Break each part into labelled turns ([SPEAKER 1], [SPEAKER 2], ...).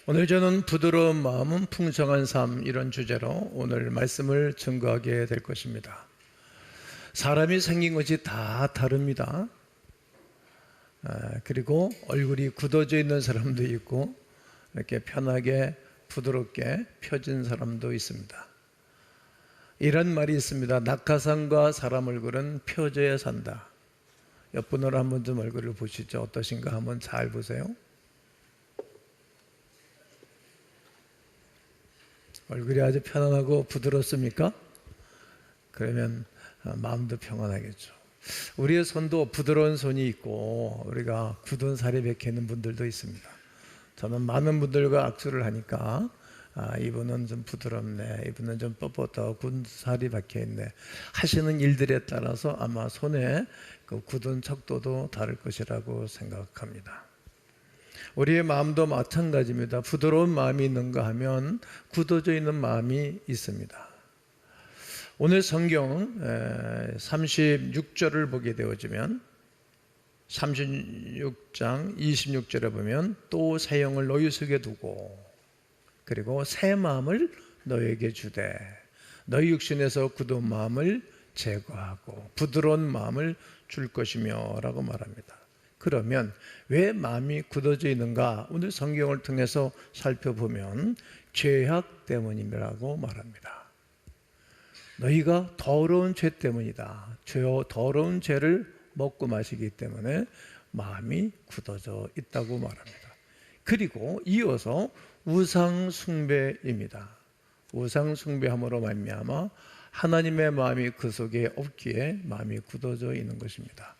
[SPEAKER 1] 오늘 저는 부드러운 마음은 풍성한 삶, 이런 주제로 오늘 말씀을 증거하게 될 것입니다. 사람이 생긴 것이 다 다릅니다. 그리고 얼굴이 굳어져 있는 사람도 있고 이렇게 편하게 부드럽게 펴진 사람도 있습니다. 이런 말이 있습니다. 낙하산과 사람 얼굴은 펴져야 산다. 옆분으로 한번 좀 얼굴을 보시죠. 어떠신가 한번 잘 보세요. 얼굴이 아주 편안하고 부드럽습니까? 그러면 마음도 평안하겠죠. 우리의 손도 부드러운 손이 있고 우리가 굳은 살이 박혀 있는 분들도 있습니다. 저는 많은 분들과 악수를 하니까 이분은 좀 부드럽네, 이분은 좀 뻣뻣하고 굳은 살이 박혀 있네 하시는 일들에 따라서 아마 손의 그 굳은 척도도 다를 것이라고 생각합니다. 우리의 마음도 마찬가지입니다. 부드러운 마음이 있는가 하면 굳어져 있는 마음이 있습니다. 오늘 성경 36절을 보게 되어지면 36장 26절에 보면 또 새 영을 너희 속에 두고 그리고 새 마음을 너에게 주되 너희 육신에서 굳은 마음을 제거하고 부드러운 마음을 줄 것이며 라고 말합니다. 그러면 왜 마음이 굳어져 있는가? 오늘 성경을 통해서 살펴보면 죄악 때문이라고 말합니다. 너희가 더러운 죄 때문이다. 더러운 죄를 먹고 마시기 때문에 마음이 굳어져 있다고 말합니다. 그리고 이어서 우상 숭배입니다. 우상 숭배함으로 말미암아 하나님의 마음이 그 속에 없기에 마음이 굳어져 있는 것입니다.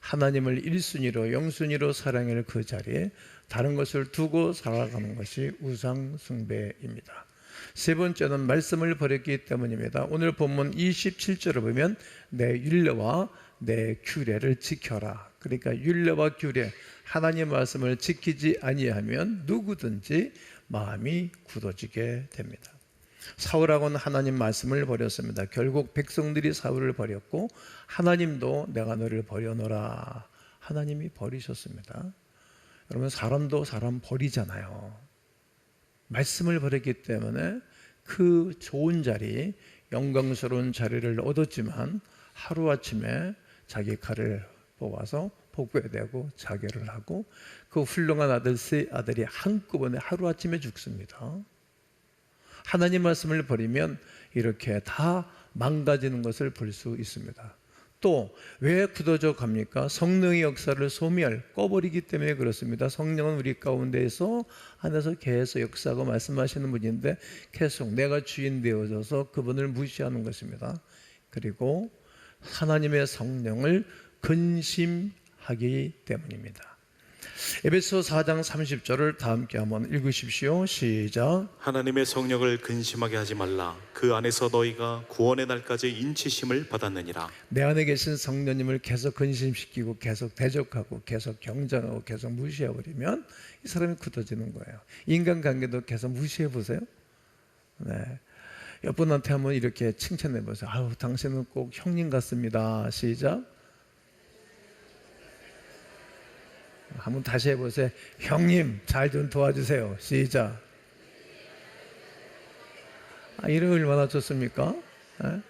[SPEAKER 1] 하나님을 1순위로 0순위로 사랑할 그 자리에 다른 것을 두고 살아가는 것이 우상 숭배입니다. 세 번째는 말씀을 버렸기 때문입니다. 오늘 본문 27절을 보면 내 율례와 내 규례를 지켜라. 그러니까 율례와 규례, 하나님의 말씀을 지키지 아니하면 누구든지 마음이 굳어지게 됩니다. 사울하고는 하나님 말씀을 버렸습니다. 결국 백성들이 사울을 버렸고 하나님도 내가 너를 버려놓으라. 하나님이 버리셨습니다. 여러분, 사람도 사람 버리잖아요. 말씀을 버렸기 때문에 그 좋은 자리, 영광스러운 자리를 얻었지만 하루아침에 자기 칼을 뽑아서 복부에 대고 자결을 하고 그 훌륭한 아들 세 아들이 한꺼번에 하루아침에 죽습니다. 하나님 말씀을 버리면 이렇게 다 망가지는 것을 볼 수 있습니다. 또 왜 굳어져 갑니까? 성령의 역사를 꺼버리기 때문에 그렇습니다. 성령은 우리 가운데에서 안에서 계속 역사하고 말씀하시는 분인데 계속 내가 주인 되어져서 그분을 무시하는 것입니다. 그리고 하나님의 성령을 근심하기 때문입니다. 에베소 4장 30절을 다 함께 한번 읽으십시오. 시작.
[SPEAKER 2] 하나님의 성령을 근심하게 하지 말라. 그 안에서 너희가 구원의 날까지 인치심을 받았느니라.
[SPEAKER 1] 내 안에 계신 성령님을 계속 근심시키고 계속 대적하고 계속 경쟁하고 계속 무시해버리면 이 사람이 굳어지는 거예요. 인간관계도 계속 무시해보세요. 네. 옆분한테 한번 이렇게 칭찬해보세요. 아유, 당신은 꼭 형님 같습니다. 시작. 한번 다시 해보세요. 형님, 잘 좀 도와주세요. 시작. 이러면 얼마나 좋습니까? 네?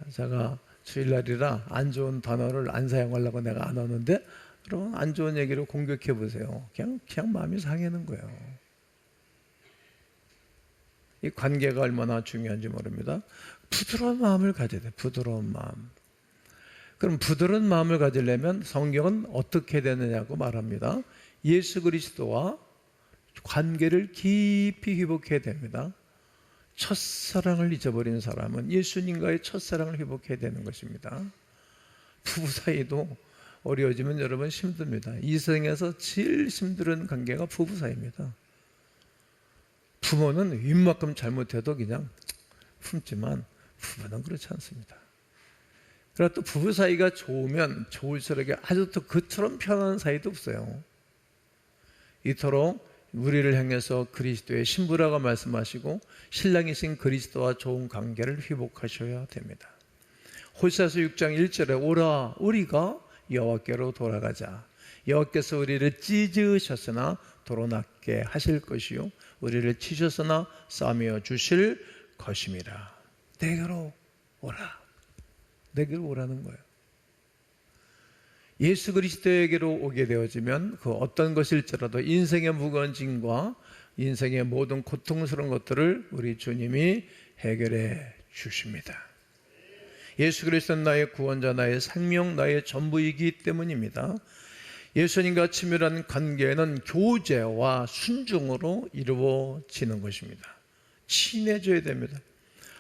[SPEAKER 1] 제가 주일날이라 안 좋은 단어를 안 사용하려고 내가 안 하는데, 여러분, 안 좋은 얘기로 공격해 보세요. 그냥 마음이 상하는 거예요. 이 관계가 얼마나 중요한지 모릅니다. 부드러운 마음을 가져야 돼요. 부드러운 마음. 그럼 부드러운 마음을 가지려면 성경은 어떻게 되느냐고 말합니다. 예수 그리스도와 관계를 깊이 회복해야 됩니다. 첫사랑을 잊어버린 사람은 예수님과의 첫사랑을 회복해야 되는 것입니다. 부부 사이도 어려워지면 여러분 힘듭니다. 이 세상에서 제일 힘든 관계가 부부 사이입니다. 부모는 윗만큼 잘못해도 그냥 품지만 부부는 그렇지 않습니다. 그러나 또 부부 사이가 좋으면 좋을수록 아주 또 그처럼 편안한 사이도 없어요. 이토록 우리를 향해서 그리스도의 신부라고 말씀하시고 신랑이신 그리스도와 좋은 관계를 회복하셔야 됩니다. 호세아서 6장 1절에 오라 우리가 여호와께로 돌아가자. 여호와께서 우리를 찢으셨으나 도로 낫게 하실 것이요 우리를 치셨으나 싸매어 주실 것임이라. 내게로 오라. 내게로 오라는 거예요. 예수 그리스도에게로 오게 되어지면 그 어떤 것일지라도 인생의 무거운 짐과 인생의 모든 고통스러운 것들을 우리 주님이 해결해 주십니다. 예수 그리스도는 나의 구원자, 나의 생명, 나의 전부이기 때문입니다. 예수님과 친밀한 관계는 교제와 순종으로 이루어지는 것입니다. 친해져야 됩니다.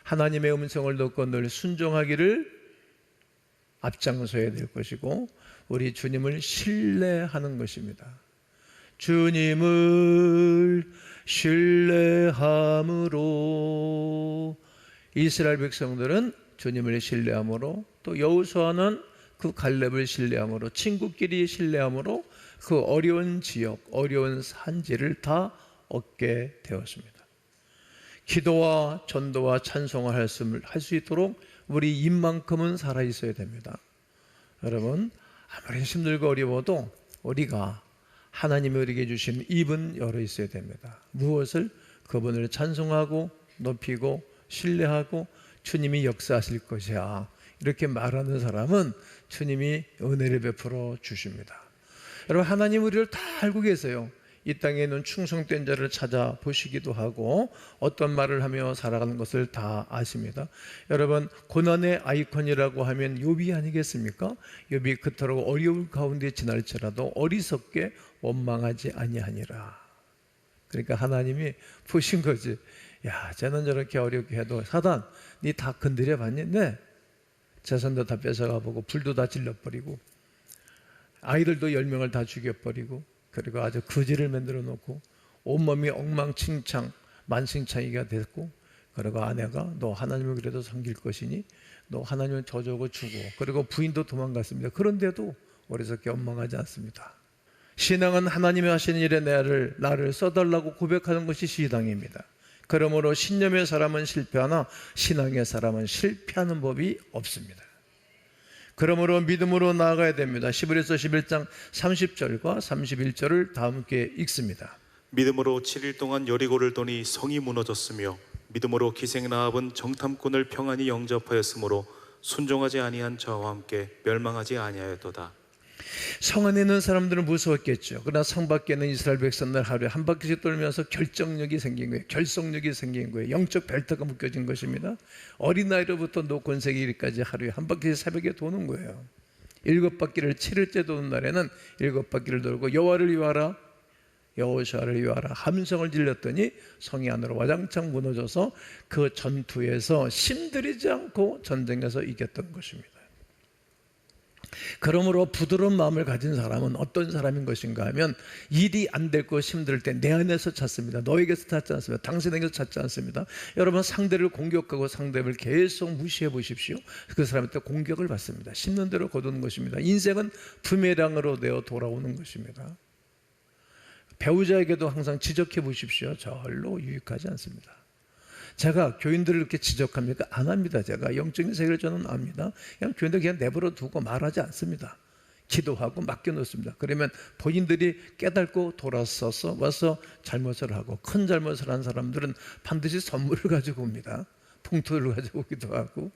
[SPEAKER 1] 하나님의 음성을 듣고 늘 순종하기를 앞장서야 될 것이고 우리 주님을 신뢰하는 것입니다. 주님을 신뢰함으로 이스라엘 백성들은 주님을 신뢰함으로 또 여호수아는 그 갈렙을 신뢰함으로 친구끼리 신뢰함으로 그 어려운 지역, 어려운 산지를 다 얻게 되었습니다. 기도와 전도와 찬송을 할 수 있도록 우리 입만큼은 살아 있어야 됩니다. 여러분, 아무리 힘들고 어려워도 우리가 하나님이 우리에게 주신 입은 열어 있어야 됩니다. 무엇을? 그분을 찬송하고 높이고 신뢰하고 주님이 역사하실 것이야, 이렇게 말하는 사람은 주님이 은혜를 베풀어 주십니다. 여러분, 하나님 우리를 다 알고 계세요. 이 땅에 있는 충성된 자를 찾아보시기도 하고 어떤 말을 하며 살아가는 것을 다 아십니다. 여러분, 고난의 아이콘이라고 하면 욥이 아니겠습니까? 욥이 그토록 어려울 가운데 지날지라도 어리석게 원망하지 아니하니라. 그러니까 하나님이 보신 거지. 야, 쟤는 저렇게 어렵게 해도 사단, 니 다 건드려 봤니? 네. 재산도 다 뺏어가 보고 불도 다 질러버리고 아이들도 10명을 다 죽여버리고 그리고 아주 거지를 만들어 놓고 온몸이 엉망진창 만신창이가 됐고, 그리고 아내가 너 하나님을 그래도 섬길 것이니 너 하나님을 저주하고 주고, 그리고 부인도 도망갔습니다. 그런데도 어리석게 원망하지 않습니다. 신앙은 하나님이 하시는 일에 나를 써달라고 고백하는 것이 신앙입니다. 그러므로 신념의 사람은 실패하나 신앙의 사람은 실패하는 법이 없습니다. 그러므로 믿음으로 나아가야 됩니다. 히브리서 11장 30절과 31절을 다 함께 읽습니다.
[SPEAKER 2] 믿음으로 7일 동안 여리고를 도니 성이 무너졌으며 믿음으로 기생라합은 정탐꾼을 평안히 영접하였으므로 순종하지 아니한 저와 함께 멸망하지 아니하였도다.
[SPEAKER 1] 성 안에 있는 사람들은 무서웠겠죠. 그러나 성 밖에 있는 이스라엘 백성들 하루에 한 바퀴씩 돌면서 결정력이 생긴 거예요. 결속력이 생긴 거예요. 영적 벨트가 묶여진 것입니다. 어린아이로부터 노권세기 이르기까지 하루에 한 바퀴씩 새벽에 도는 거예요. 7바퀴를 7일째 도는 날에는 7바퀴를 돌고 여호와를 위하라, 여호수아를 위하라 함성을 질렀더니 성이 안으로 와장창 무너져서 그 전투에서 힘들이지 않고 전쟁에서 이겼던 것입니다. 그러므로 부드러운 마음을 가진 사람은 어떤 사람인 것인가 하면 일이 안 될 것 힘들 때 내 안에서 찾습니다. 너에게서 찾지 않습니다. 당신에게서 찾지 않습니다. 여러분, 상대를 공격하고 상대를 계속 무시해 보십시오. 그 사람한테 공격을 받습니다. 심는 대로 거두는 것입니다. 인생은 부메랑으로 되어 돌아오는 것입니다. 배우자에게도 항상 지적해 보십시오. 절로 유익하지 않습니다. 제가 교인들을 이렇게 지적합니까? 안 합니다. 제가 영적인 세계를 저는 압니다. 그냥 교인들 그냥 내버려 두고 말하지 않습니다. 기도하고 맡겨놓습니다. 그러면 본인들이 깨닫고 돌아서서 와서 잘못을 하고, 큰 잘못을 한 사람들은 반드시 선물을 가지고 옵니다. 봉투를 가지고 오기도 하고.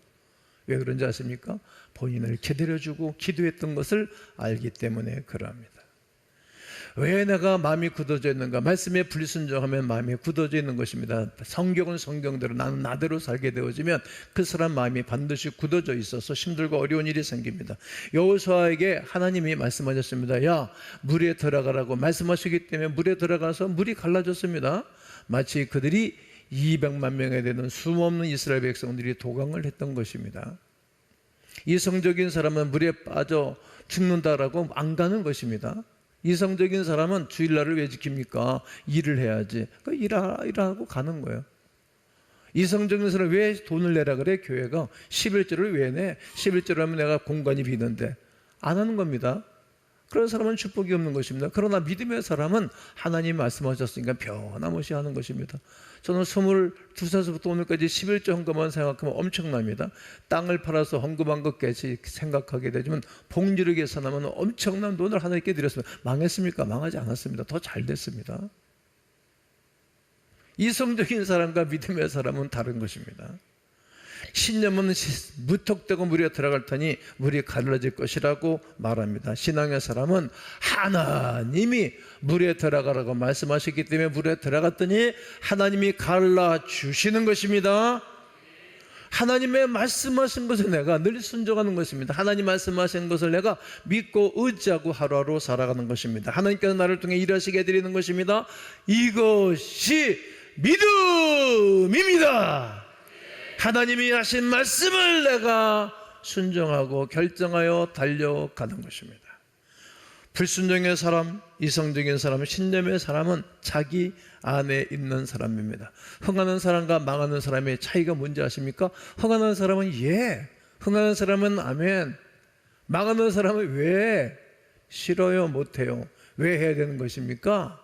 [SPEAKER 1] 왜 그런지 아십니까? 본인을 기다려주고 기도했던 것을 알기 때문에 그러합니다. 왜 내가 마음이 굳어져 있는가? 말씀에 불순종하면 마음이 굳어져 있는 것입니다. 성경은 성경대로, 나는 나대로 살게 되어지면 그 사람 마음이 반드시 굳어져 있어서 힘들고 어려운 일이 생깁니다. 여호수아에게 하나님이 말씀하셨습니다. 야, 물에 들어가라고 말씀하시기 때문에 물에 들어가서 물이 갈라졌습니다. 마치 그들이 200만 명에 되는 수없는 이스라엘 백성들이 도강을 했던 것입니다. 이성적인 사람은 물에 빠져 죽는다라고 안 가는 것입니다. 이성적인 사람은 주일날을 왜 지킵니까? 일을 해야지. 그러니까 일하고 가는 거예요. 이성적인 사람은 왜 돈을 내라 그래? 교회가 11조를 왜 내? 11조를 하면 내가 공간이 비는데 안 하는 겁니다. 그런 사람은 축복이 없는 것입니다. 그러나 믿음의 사람은 하나님 말씀하셨으니까 변함없이 하는 것입니다. 저는 22살부터 오늘까지 11조 헌금만 생각하면 엄청납니다. 땅을 팔아서 헌금한 것까지 생각하게 되지만 봉지를 계산하면 엄청난 돈을 하나님께 드렸습니다. 망했습니까? 망하지 않았습니다. 더 잘 됐습니다. 이성적인 사람과 믿음의 사람은 다른 것입니다. 신념은 무턱대고 물에 들어갈 테니 물이 갈라질 것이라고 말합니다. 신앙의 사람은 하나님이 물에 들어가라고 말씀하셨기 때문에 물에 들어갔더니 하나님이 갈라주시는 것입니다. 하나님의 말씀하신 것을 내가 늘 순종하는 것입니다. 하나님 말씀하신 것을 내가 믿고 의지하고 하루하루 살아가는 것입니다. 하나님께서 나를 통해 일하시게 해드리는 것입니다. 이것이 믿음입니다. 하나님이 하신 말씀을 내가 순종하고 결정하여 달려가는 것입니다. 불순종의 사람, 이성적인 사람, 신념의 사람은 자기 안에 있는 사람입니다. 흥하는 사람과 망하는 사람의 차이가 뭔지 아십니까? 흥하는 사람은 예, 흥하는 사람은 아멘, 망하는 사람은 왜 싫어요, 못해요, 왜 해야 되는 것입니까?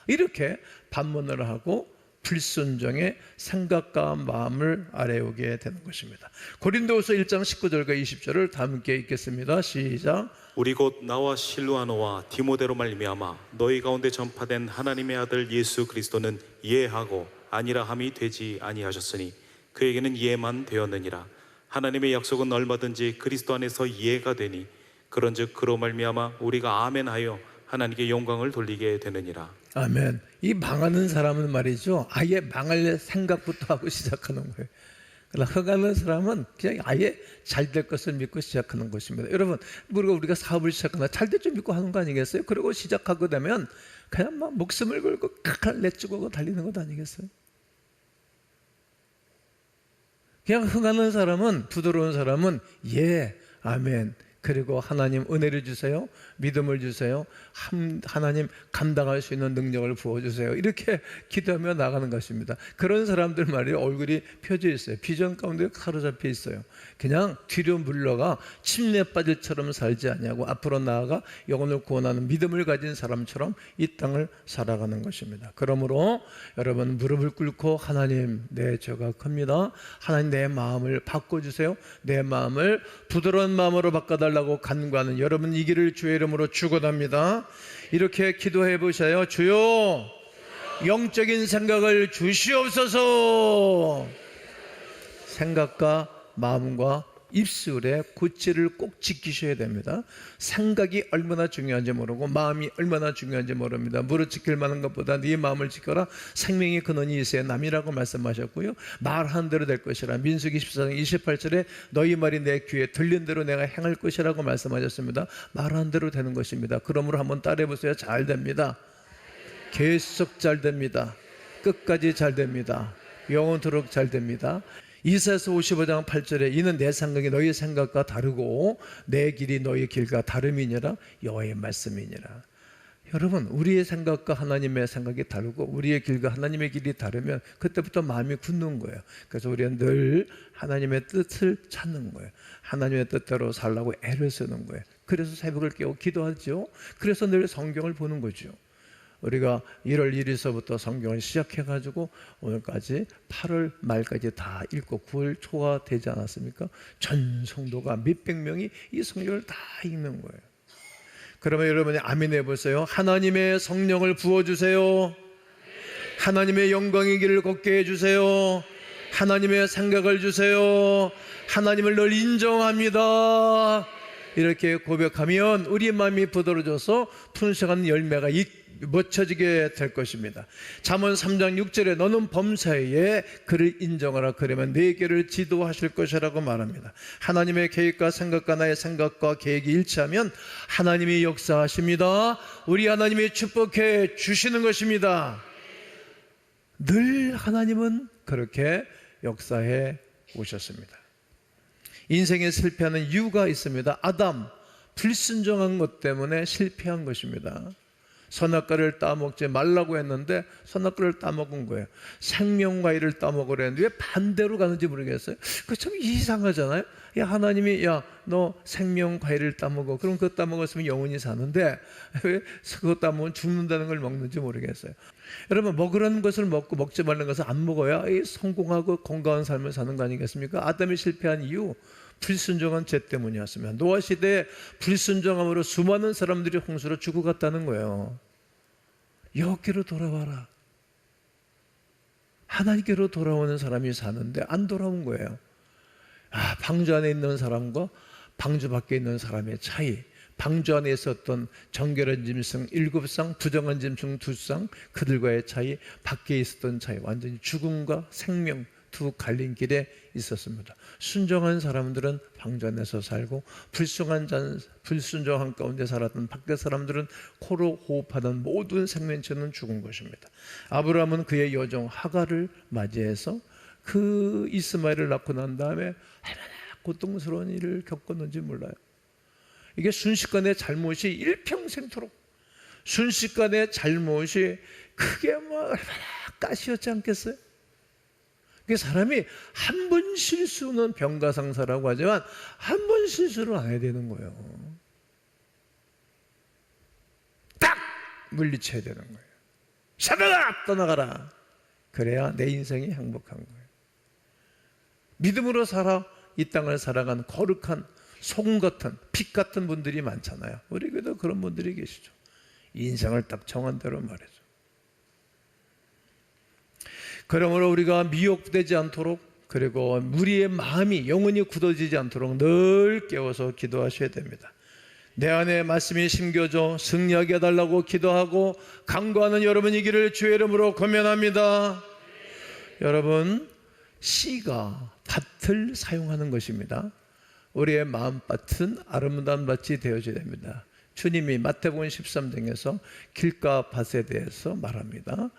[SPEAKER 1] 이렇게 반문을 하고 불순종의 생각과 마음을 아래오게 되는 것입니다. 고린도후서 1장 19절과 20절을 다 함께 읽겠습니다. 시작.
[SPEAKER 2] 우리 곧 나와 실루아노와 디모데로 말미암아 너희 가운데 전파된 하나님의 아들 예수 그리스도는 예하고 아니라 함이 되지 아니하셨으니 그에게는 예만 되었느니라. 하나님의 약속은 얼마든지 그리스도 안에서 예가 되니 그런즉 그로 말미암아 우리가 아멘하여 하나님께 영광을 돌리게 되느니라.
[SPEAKER 1] 아멘. 이 망하는 사람은 말이죠, 아예 망할 생각부터 하고 시작하는 거예요. 그러나 흥하는 사람은 그냥 아예 잘 될 것을 믿고 시작하는 것입니다. 여러분, 우리가 사업을 시작하나 잘 될 줄 믿고 하는 거 아니겠어요? 그리고 시작하고 되면 그냥 막 목숨을 걸고 칼 내쭈고 달리는 것 아니겠어요? 그냥 흥하는 사람은, 부드러운 사람은 예, 아멘, 그리고 하나님 은혜를 주세요, 믿음을 주세요, 하나님 감당할 수 있는 능력을 부어주세요, 이렇게 기도하며 나가는 것입니다. 그런 사람들 말이에요, 얼굴이 펴져 있어요. 비전 가운데 사로잡혀 있어요. 그냥 뒤로 물러가 침례 빠질처럼 살지 아니하고 앞으로 나아가 영혼을 구원하는 믿음을 가진 사람처럼 이 땅을 살아가는 것입니다. 그러므로 여러분, 무릎을 꿇고 하나님, 내 죄가 큽니다, 하나님 내 마음을 바꿔주세요, 내 마음을 부드러운 마음으로 바꿔달라고 간구하는 여러분, 이 길을 주의 이름으로 축원합니다. 이렇게 기도해 보셔요. 주여, 영적인 생각을 주시옵소서. 생각과 마음과 입술의 고치를 꼭 지키셔야 됩니다. 생각이 얼마나 중요한지 모르고 마음이 얼마나 중요한지 모릅니다. 무릇 지킬 만한 것보다 네 마음을 지켜라, 생명의 근원이 있어야 남이라고 말씀하셨고요, 말한 대로 될 것이라. 민수기 14장 28절에 너희 말이 내 귀에 들린 대로 내가 행할 것이라고 말씀하셨습니다. 말한 대로 되는 것입니다. 그러므로 한번 따라해 보세요. 잘 됩니다. 계속 잘 됩니다. 끝까지 잘 됩니다. 영원토록 잘 됩니다. 이사야서 55장 8절에 이는 내 생각이 너희 생각과 다르고 내 길이 너희 길과 다름이니라, 여호와의 말씀이니라. 여러분, 우리의 생각과 하나님의 생각이 다르고 우리의 길과 하나님의 길이 다르면 그때부터 마음이 굳는 거예요. 그래서 우리는 늘 하나님의 뜻을 찾는 거예요. 하나님의 뜻대로 살라고 애를 쓰는 거예요. 그래서 새벽을 깨고 기도하죠. 그래서 늘 성경을 보는 거죠. 우리가 1월 1일서부터 성경을 시작해가지고 오늘까지 8월 말까지 다 읽고 9월 초가 되지 않았습니까? 전 성도가 몇백 명이 이 성경을 다 읽는 거예요. 그러면 여러분이 아멘 해보세요. 하나님의 성령을 부어주세요. 하나님의 영광의 길을 걷게 해주세요. 하나님의 생각을 주세요. 하나님을 늘 인정합니다. 이렇게 고백하면 우리 마음이 부드러워져서 풍성한 열매가 맺혀지게 될 것입니다. 잠언 3장 6절에 너는 범사에 그를 인정하라, 그러면 네 길을 지도하실 것이라고 말합니다. 하나님의 계획과 생각과 나의 생각과 계획이 일치하면 하나님이 역사하십니다. 우리 하나님이 축복해 주시는 것입니다. 늘 하나님은 그렇게 역사해 오셨습니다. 인생에 실패하는 이유가 있습니다. 아담, 불순종한 것 때문에 실패한 것입니다. 선악과를 따먹지 말라고 했는데 선악과를 따먹은 거예요. 생명과일을 따먹으려는데 왜 반대로 가는지 모르겠어요. 그 참 이상하잖아요. 야, 하나님이 야, 너 생명과일을 따먹어. 그럼 그거 따먹었으면 영원히 사는데 왜 그거 따먹으면 죽는다는 걸 먹는지 모르겠어요. 여러분, 먹으라는 것을 먹고 먹지 말라는 것을 안 먹어야 성공하고 건강한 삶을 사는 거 아니겠습니까? 아담이 실패한 이유, 불순종한 죄 때문이었으면, 노아 시대에 불순종함으로 수많은 사람들이 홍수로 죽어갔다는 거예요. 여호와께로 돌아와라. 하나님께로 돌아오는 사람이 사는데 안 돌아온 거예요. 방주 안에 있는 사람과 방주 밖에 있는 사람의 차이, 방주 안에 있었던 정결한 짐승 7쌍, 부정한 짐승 2쌍, 그들과의 차이, 밖에 있었던 차이, 완전히 죽음과 생명 두 갈림길에 있었습니다. 순종한 사람들은 방주 안에서 살고, 불순종한 가운데 살았던 밖에 사람들은 코로 호흡하던 모든 생명체는 죽은 것입니다. 아브라함은 그의 여종 하갈을 맞이해서 그 이스마엘을 낳고 난 다음에 얼마나 고통스러운 일을 겪었는지 몰라요. 이게 순식간의 잘못이 일평생토록, 순식간의 잘못이 크게 얼마나 가시였지 않겠어요? 사람이 한 번 실수는 병가상사라고 하지만 한 번 실수를 안 해야 되는 거예요. 딱 물리쳐야 되는 거예요. 사단아 떠나가라. 그래야 내 인생이 행복한 거예요. 믿음으로 살아 이 땅을 살아간 거룩한 소금 같은 빛 같은 분들이 많잖아요. 우리 교회도 그런 분들이 계시죠. 인생을 딱 정한 대로 말해줘. 그러므로 우리가 미혹되지 않도록, 그리고 우리의 마음이 영원히 굳어지지 않도록 늘 깨워서 기도하셔야 됩니다. 내 안에 말씀이 심겨져 승리하게 해달라고 기도하고 간구하는 여러분이기를 주의 이름으로 권면합니다. 여러분, 씨가 밭을 사용하는 것입니다. 우리의 마음밭은 아름다운 밭이 되어져야 됩니다. 주님이 마태복음 13장에서 길가 밭에 대해서 말합니다.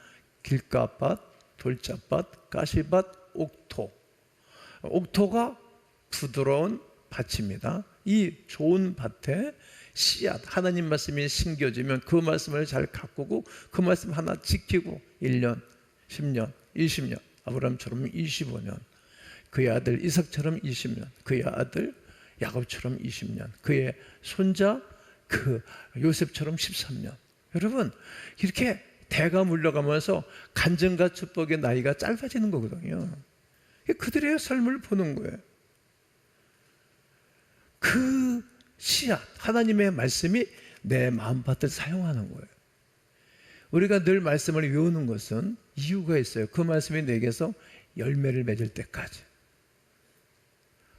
[SPEAKER 1] 길가 밭, 돌짝밭, 가시밭, 옥토. 옥토가 부드러운 밭입니다. 이 좋은 밭에 씨앗, 하나님 말씀이 심겨지면 그 말씀을 잘 가꾸고 그 말씀 하나 지키고 1년, 10년, 20년, 아브라함처럼 25년, 그의 아들 이삭처럼 20년, 그의 아들 야곱처럼 20년, 그의 손자 그 요셉처럼 13년. 여러분, 이렇게 대가 물러가면서 간증과 축복의 나이가 짧아지는 거거든요. 그들의 삶을 보는 거예요. 그 씨앗, 하나님의 말씀이 내 마음밭을 사용하는 거예요. 우리가 늘 말씀을 외우는 것은 이유가 있어요. 그 말씀이 내게서 열매를 맺을 때까지.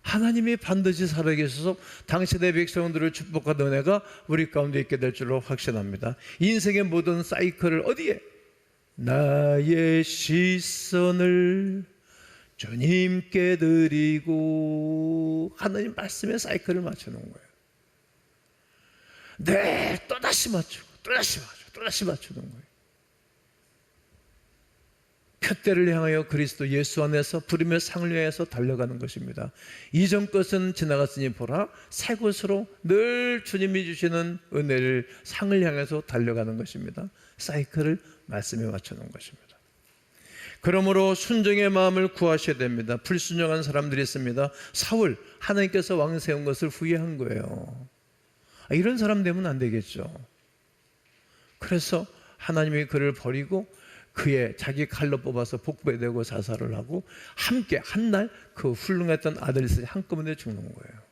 [SPEAKER 1] 하나님이 반드시 살아계셔서 당신의 백성들을 축복하던 은혜가 우리 가운데 있게 될 줄로 확신합니다. 인생의 모든 사이클을 어디에? 나의 시선을 주님께 드리고, 하나님 말씀의 사이클을 맞추는 거예요. 네, 또다시 맞추고 또다시 맞추는 거예요. 표대를 향하여 그리스도 예수 안에서 부르며 상을 위해서 달려가는 것입니다. 이전 것은 지나갔으니 보라, 새 것으로 늘 주님이 주시는 은혜를, 상을 향해서 달려가는 것입니다. 사이클을 말씀에 맞추는 것입니다. 그러므로 순종의 마음을 구하셔야 됩니다. 불순종한 사람들이 있습니다. 사울, 하나님께서 왕 세운 것을 후회한 거예요. 이런 사람 되면 안 되겠죠. 그래서 하나님이 그를 버리고 그의 자기 칼로 뽑아서 복배되고 자살을 하고 함께 한날 그 훌륭했던 아들이 한꺼번에 죽는 거예요.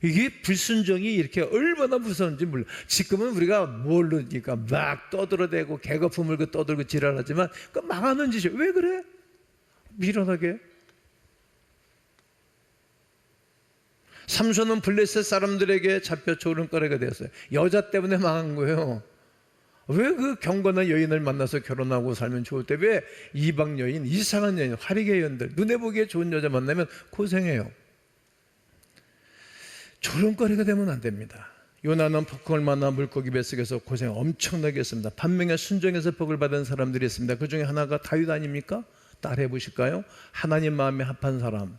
[SPEAKER 1] 이게 불순종이 이렇게 얼마나 무서운지 몰라. 지금은 우리가 모르니까 막 떠들어대고 개거품 물고 떠들고 지랄하지만 그 망하는 짓이에요. 왜 그래? 미련하게. 삼손은 블레셋 사람들에게 잡혀 조른거리가 되었어요. 여자 때문에 망한 거예요. 왜 그 경건한 여인을 만나서 결혼하고 살면 좋을 때 왜 이방 여인, 이상한 여인, 화리개 여인들, 눈에 보기에 좋은 여자 만나면 고생해요. 조롱거리가 되면 안 됩니다. 요나는 폭풍을 만나 물고기 뱃속에서 고생 엄청나게 했습니다. 반면에 순종해서 복을 받은 사람들이 있습니다. 그 중에 하나가 다윗 아닙니까? 따라해 보실까요? 하나님 마음에 합한 사람.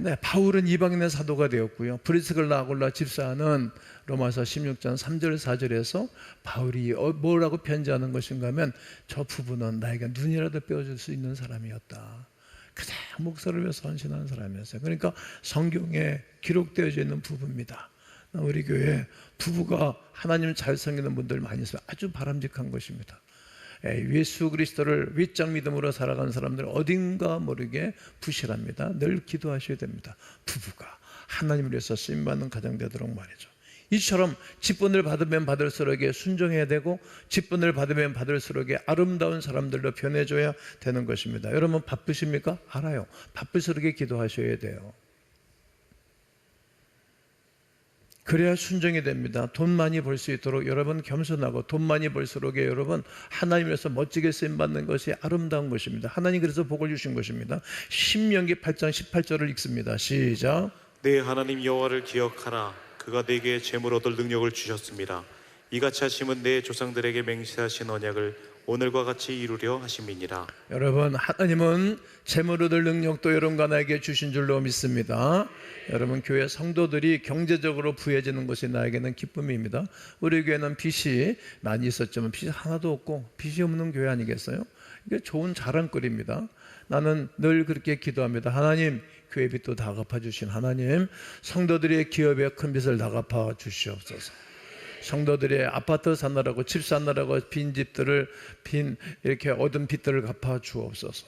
[SPEAKER 1] 네, 바울은 이방인의 사도가 되었고요. 브리스글라 아굴라 집사는 로마서 16장 3절 4절에서 바울이 뭐라고 편지하는 것인가 하면 저 부부는 나에게 눈이라도 빼어줄 수 있는 사람이었다. 그냥 목사를 위해서 헌신하는 사람이었어요. 그러니까 성경에 기록되어져 있는 부부입니다. 우리 교회 부부가 하나님을 잘 섬기는 분들 많이 있어요. 아주 바람직한 것입니다. 예수 그리스도를 윗장 믿음으로 살아가는 사람들 어딘가 모르게 부실합니다. 늘 기도하셔야 됩니다. 부부가 하나님을 위해서 쓰임받는 가정 되도록 말이죠. 이처럼 직분을 받으면 받을수록 순종해야 되고 직분을 받으면 받을수록 아름다운 사람들로 변해줘야 되는 것입니다. 여러분 바쁘십니까? 알아요. 바쁠수록 기도하셔야 돼요. 그래야 순종이 됩니다. 돈 많이 벌 수 있도록 여러분 겸손하고 돈 많이 벌수록 여러분 하나님에서 멋지게 쓰임받는 것이 아름다운 것입니다. 하나님 그래서 복을 주신 것입니다. 신명기 8장 18절을 읽습니다. 시작.
[SPEAKER 2] 내 하나님 여호와를 기억하라. 그가 내게 재물 얻을 능력을 주셨습니다. 이같이 하심은 내 조상들에게 맹세하신 언약을 오늘과 같이 이루려 하심이니라.
[SPEAKER 1] 여러분 하나님은 재물 얻을 능력도 여러분과 나에게 주신 줄로 믿습니다. 여러분 교회 성도들이 경제적으로 부해지는 것이 나에게는 기쁨입니다. 우리 교회는 빚이 많이 있었지만 빚이 하나도 없고 빚이 없는 교회 아니겠어요? 이게 좋은 자랑거리입니다. 나는 늘 그렇게 기도합니다. 하나님 교회 빚도 다 갚아주신 하나님, 성도들의 기업의 큰 빚을 다 갚아주시옵소서. 성도들의 아파트 사느라고 집 사느라고 빈 집들을 이렇게 얻은 빚들을 갚아주옵소서.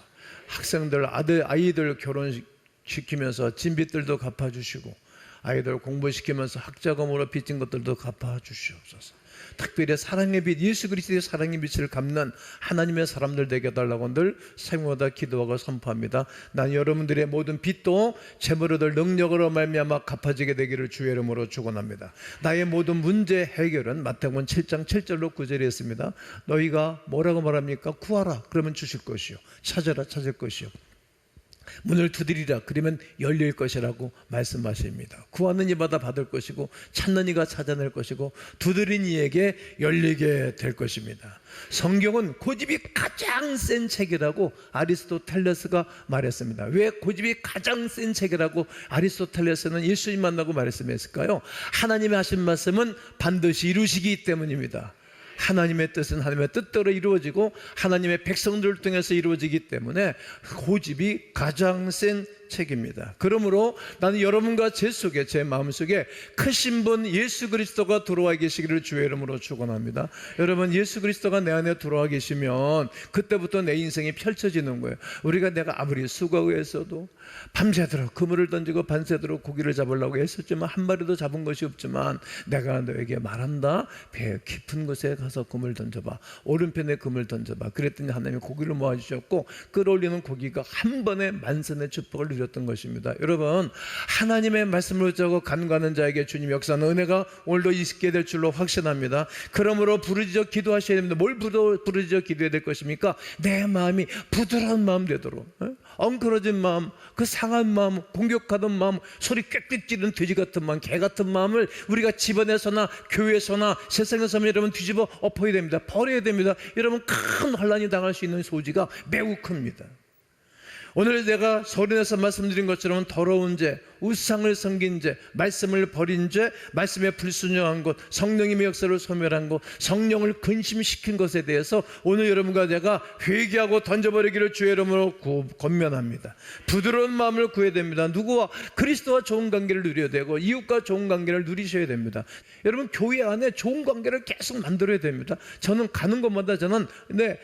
[SPEAKER 1] 학생들 아이들 결혼시키면서 진 빚들도 갚아주시고 아이들 공부시키면서 학자금으로 빚진 것들도 갚아주시옵소서. 특별히 사랑의 빛, 예수 그리스도의 사랑의 빛을 갚는 하나님의 사람들 되게 해달라고 늘 생마다 기도하고 선포합니다. 난 여러분들의 모든 빚도 재물 얻을 능력으로 말미암아 갚아지게 되기를 주의 이름으로 축원합니다. 나의 모든 문제 해결은 마태복음 7장 7절로 9절에 있습니다. 너희가 뭐라고 말합니까? 구하라 그러면 주실 것이요, 찾아라 찾을 것이요, 문을 두드리라 그러면 열릴 것이라고 말씀하십니다. 구하는 이마다 받을 것이고 찾는 이가 찾아낼 것이고 두드린 이에게 열리게 될 것입니다. 성경은 고집이 가장 센 책이라고 아리스토텔레스가 말했습니다. 왜 고집이 가장 센 책이라고 아리스토텔레스는 예수님 만나고 말씀했을까요? 하나님이 하신 말씀은 반드시 이루시기 때문입니다. 하나님의 뜻은 하나님의 뜻대로 이루어지고 하나님의 백성들을 통해서 이루어지기 때문에 고집이 가장 센 책입니다. 그러므로 나는 여러분과 제 속에, 제 마음속에 크신 분 예수 그리스도가 들어와 계시기를 주의 이름으로 축원합니다. 여러분 예수 그리스도가 내 안에 들어와 계시면 그때부터 내 인생이 펼쳐지는 거예요. 내가 아무리 수고하고 했어도 밤새도록 그물을 던지고 밤새도록 고기를 잡으려고 했었지만 한 마리도 잡은 것이 없지만 내가 너에게 말한다. 배 깊은 곳에 가서 그물 던져봐. 오른편에 그물 던져봐. 그랬더니 하나님이 고기를 모아주셨고 끌어올리는 고기가 한 번에 만선의 축복을 누렸던 것입니다. 여러분 하나님의 말씀을 듣고 간구하는 자에게 주님 역사는 은혜가 오늘도 있게 될 줄로 확신합니다. 그러므로 부르짖어 기도하셔야 됩니다. 뭘 부르짖어 기도해야 될 것입니까? 내 마음이 부드러운 마음 되도록, 엉클어진 마음, 그 상한 마음, 공격하던 마음, 소리 꽥꽥 지르는 돼지 같은 마음, 개 같은 마음을 우리가 집안에서나 교회에서나 세상에서나 여러분 뒤집어 엎어야 됩니다. 버려야 됩니다. 여러분 큰 환난이 당할 수 있는 소지가 매우 큽니다. 오늘 내가 서론에서 말씀드린 것처럼 더러운 죄, 우상을 섬긴 죄, 말씀을 버린 죄, 말씀에 불순종한 것, 성령님의 역사를 소멸한 것, 성령을 근심시킨 것에 대해서 오늘 여러분과 내가 회개하고 던져버리기를 주의 이름으로 권면합니다. 부드러운 마음을 구해야 됩니다. 누구와? 그리스도와 좋은 관계를 누려야 되고 이웃과 좋은 관계를 누리셔야 됩니다. 여러분 교회 안에 좋은 관계를 계속 만들어야 됩니다. 저는 가는 곳마다 저는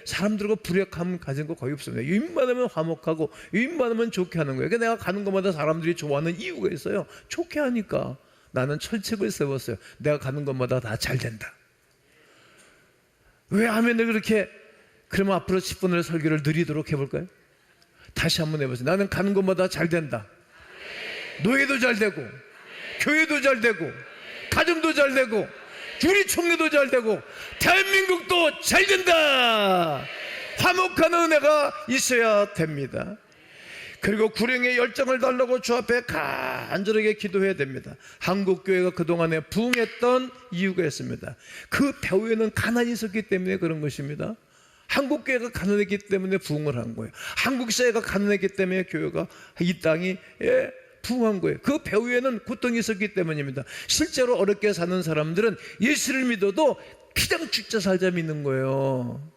[SPEAKER 1] 사람들과 불협감 가진 거 거의 없습니다. 유인만 하면 화목하고 유인만 하면 좋게 하는 거예요. 그러니까 내가 가는 곳마다 사람들이 좋아하는 이유가 있어요. 좋게 하니까. 나는 철칙을 세웠어요. 내가 가는 곳마다 다 잘 된다. 왜 하면 그렇게? 그러면 앞으로 10분을 설교를 느리도록 해볼까요? 다시 한번 해보세요. 나는 가는 곳마다 잘 된다. 노예도 잘 되고 교회도 잘 되고 가정도 잘 되고 우리 총리도 잘 되고 대한민국도 잘 된다. 화목한 은혜가 있어야 됩니다. 그리고 구령의 열정을 달라고 주 앞에 간절하게 기도해야 됩니다. 한국교회가 그동안에 부흥했던 이유가 있습니다. 그 배후에는 가난이 있었기 때문에 그런 것입니다. 한국교회가 가난했기 때문에 부흥을 한 거예요. 한국사회가 가난했기 때문에 교회가 이 땅이 부응한 거예요. 그 배후에는 고통이 있었기 때문입니다. 실제로 어렵게 사는 사람들은 예수를 믿어도 그냥 죽자 살자 믿는 거예요.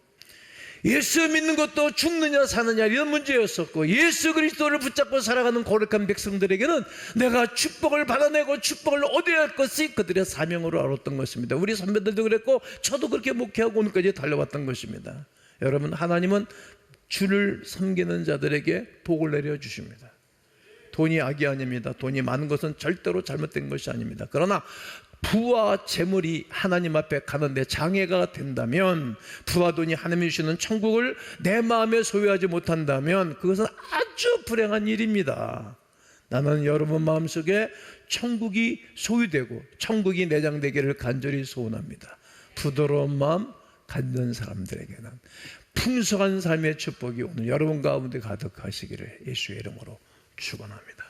[SPEAKER 1] 예수 믿는 것도 죽느냐 사느냐 이런 문제였었고, 예수 그리스도를 붙잡고 살아가는 거룩한 백성들에게는 내가 축복을 받아내고 축복을 얻어야 할 것이 그들의 사명으로 알았던 것입니다. 우리 선배들도 그랬고 저도 그렇게 목회하고 오늘까지 달려왔던 것입니다. 여러분, 하나님은 주를 섬기는 자들에게 복을 내려주십니다. 돈이 악이 아닙니다. 돈이 많은 것은 절대로 잘못된 것이 아닙니다. 그러나 부와 재물이 하나님 앞에 가는데 장애가 된다면, 부와 돈이 하나님이 주시는 천국을 내 마음에 소유하지 못한다면 그것은 아주 불행한 일입니다. 나는 여러분 마음속에 천국이 소유되고 천국이 내장되기를 간절히 소원합니다. 부드러운 마음 갖는 사람들에게는 풍성한 삶의 축복이 오늘 여러분 가운데 가득하시기를 예수의 이름으로 축원합니다.